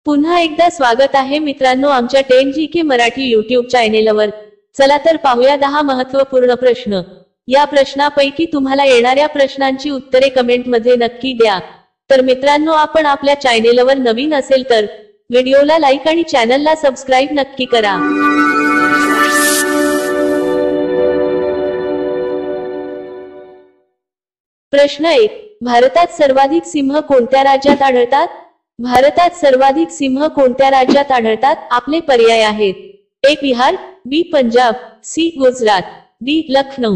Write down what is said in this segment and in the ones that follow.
पुन्हा एकदा स्वागत आहे मित्रांनो आमच्या 10GK मराठी यूट्यूब चॅनेलवर। चला तर पाहूया 10 महत्त्वपूर्ण प्रश्न। या प्रश्नापैकी तुम्हाला येणाऱ्या प्रश्नांची उत्तरे कमेंट मध्ये नक्की द्या। तर मित्रांनो आपण आपल्या चॅनेलवर नवीन असेल तर व्हिडिओला लाईक आणि चॅनलला सबस्क्राइब नक्की करा। प्रश्न 1, भारतात सर्वाधिक सिंह कोणत्या राज्यात आढळतात? भारतात सर्वाधिक सिंह कोणत्या राज्यात आढळतात? आपले पर्याय आहेत। ए बिहार, बी पंजाब, सी गुजरात, डी लखनौ।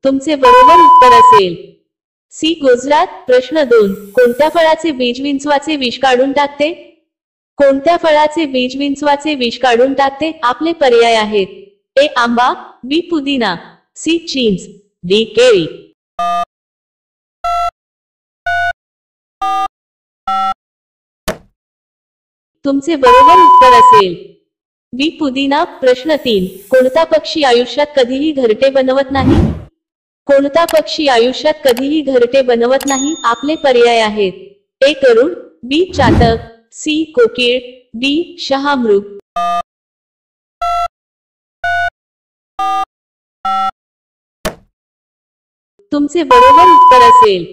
तुमचे बरोबर उत्तर असेल सी गुजरात। प्रश्न 2, कोणत्या फळाचे बीज विंचवाचे विष काढून टाकते? कोणत्या फळाचे बीज विंचवाचे विष काढून टाकते? आपले पर्याय आहेत। ए आंबा, बी पुदिना, सी चींच, डी केळी। तुमचे बरोबर उत्तर असेल बी पुदिना। प्रश्न 3, कोणता पक्षी आयुष्यात कधीही घरटे बनवत नाही? कोणता पक्षी आयुष्यात कधीही घरटे बनवत नाही? आपले पर्याय आहेत। ए गरुड, बी चातक, सी कोकिळ, डी शहामृग। तुमचे बरोबर उत्तर असेल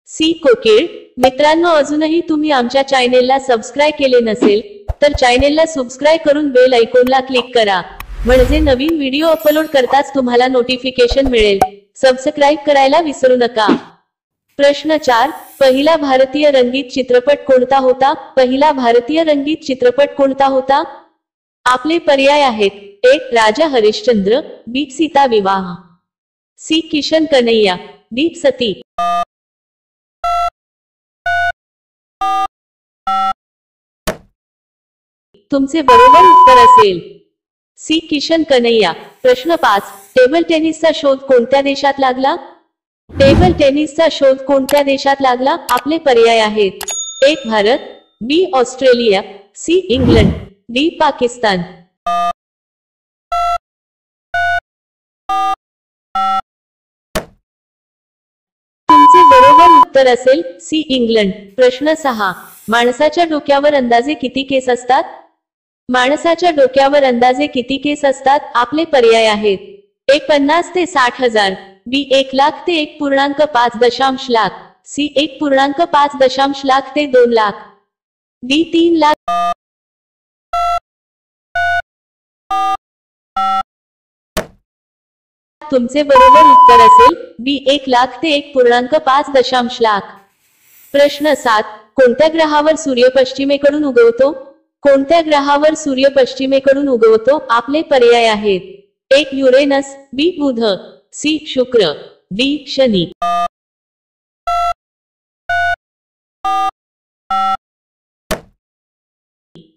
सी कोकिळ। मित्रांनो अजूनही तुम्ही आमच्या चॅनेलला सबस्क्राइब केले नसेल तर चॅनेलला सबस्क्राइब करून बेल आयकॉनला क्लिक करा, म्हणजे नवीन व्हिडिओ अपलोड करताच तुम्हाला नोटिफिकेशन मिळेल। सबस्क्राइब करायला विसरू नका। प्रश्न 4, पहिला भारतीय रंगीत चित्रपट कोणता होता? पहिला भारतीय रंगीत चित्रपट कोणता होता? आपले पर्याय आहेत। ए राजा हरिश्चंद्र, बी सीता विवाह, सी किशन कन्हैया, डी सती। तुमचे बरोबर उत्तर असेल सी किशन कन्हैया। प्रश्न 5, टेबल टेनिसचा शोध कोणत्या देशात लागला? टेबल टेनिसचा शोध कोणत्या देशात लागला? आपले पर्याय आहेत। A Bharat, B Australia, C England, D Pakistan. तुमचे बरोबर उत्तर असेल सी इंग्लंड। प्रश्न 6, माणसाच्या डोक्यावर अंदाजे किती केस असतात? माणसाच्या डोक्यावर अंदाजे किती केस असतात? आपले पर्याय आहेत। ए 50 ते 60 हजार, बी 1 लाख ते 1.5 लाख, सी 1.5 लाख ते 2 लाख, डी 3 लाख। तुमचे बरोबर उत्तर असेल बी 1 लाख ते 1.5 लाख। प्रश्न 7, कोणत्या ग्रहावर सूर्य पश्चिमेकडून उगवतो? कोणत्या ग्रहावर सूर्य पश्चिमेकडून उगवतो? आपले पर्याय आहेत। ए युरेनस, बी बुध, सी शुक्र, डी शनी।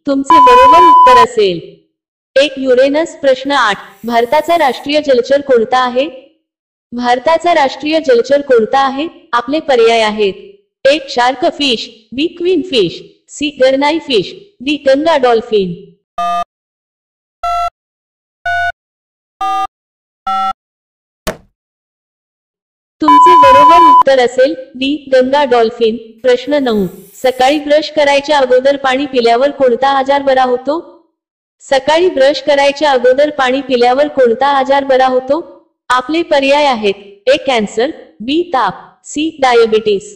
तुमचे बरोबर उत्तर असेल एक युरेनस। प्रश्न 8, भारताचा राष्ट्रीय जलचर कोणता आहे? भारताचा राष्ट्रीय जलचर कोणता आहे? आपले पर्याय आहेत। A shark fish, B queen fish, C garnai fish, D Ganga dolphin. तुमचे बरोबर उत्तर असेल डी गंगा डॉल्फिन। प्रश्न 9, सकाळी ब्रश करायच्या अगोदर पाणी पिल्यावर कोणता आजार बरा होतो? सकाळी ब्रश करायच्या अगोदर पाणी पिल्यावर कोणता आजार बरा होतो? आपले पर्याय आहेत। ए कॅन्सर, बी ताप, सी डायबिटीस,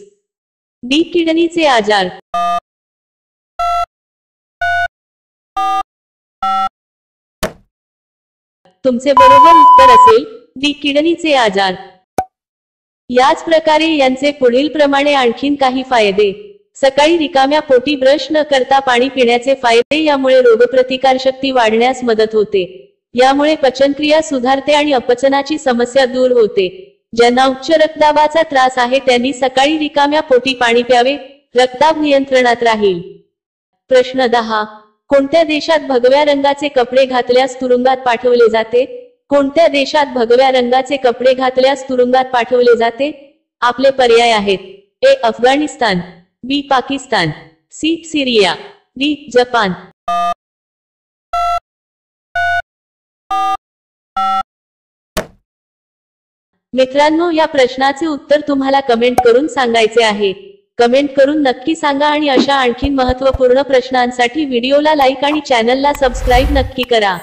डी किडनीचे आजार। तुमचे बरोबर उत्तर असेल डी किडनीचे आजार। याच प्रकारे यांचे पुढील प्रमाणे आणखीन काही फायदे। सकाळी रिकाम्या पोटी ब्रश न करता पाणी पिण्याचे फायदे। यामुळे रोगप्रतिकारशक्ती वाढण्यास मदत होते। यामुळे पचनक्रिया सुधारते आणि अपचनाची समस्या दूर होते। ज्यांना उच्च रक्तदाबाचा त्रास आहे त्यांनी सकाळी रिकाम्या पोटी पाणी प्यावे, रक्तदाब नियंत्रणात राहील। प्रश्न 10, कोणत्या देशात भगव्या रंगाचे कपडे घातल्यास तुरुंगात पाठवले जाते? कोणत्या देशात भगव्या रंगाचे कपडे घातल्यास तुरुंगात पाठवले जाते? आपले पर्याय आहेत। ए अफगाणिस्तान, बी पाकिस्तान, सी सिरिया, डी जपान। मित्रांनो, या प्रश्नाचे उत्तर तुम्हाला कमेंट करून सांगायचे आहे. कमेंट करून नक्की सांगा आणि अशा आणखीन महत्त्वपूर्ण प्रश्नांसाठी व्हिडिओला लाईक आणि चॅनलला सबस्क्राईब नक्की करा.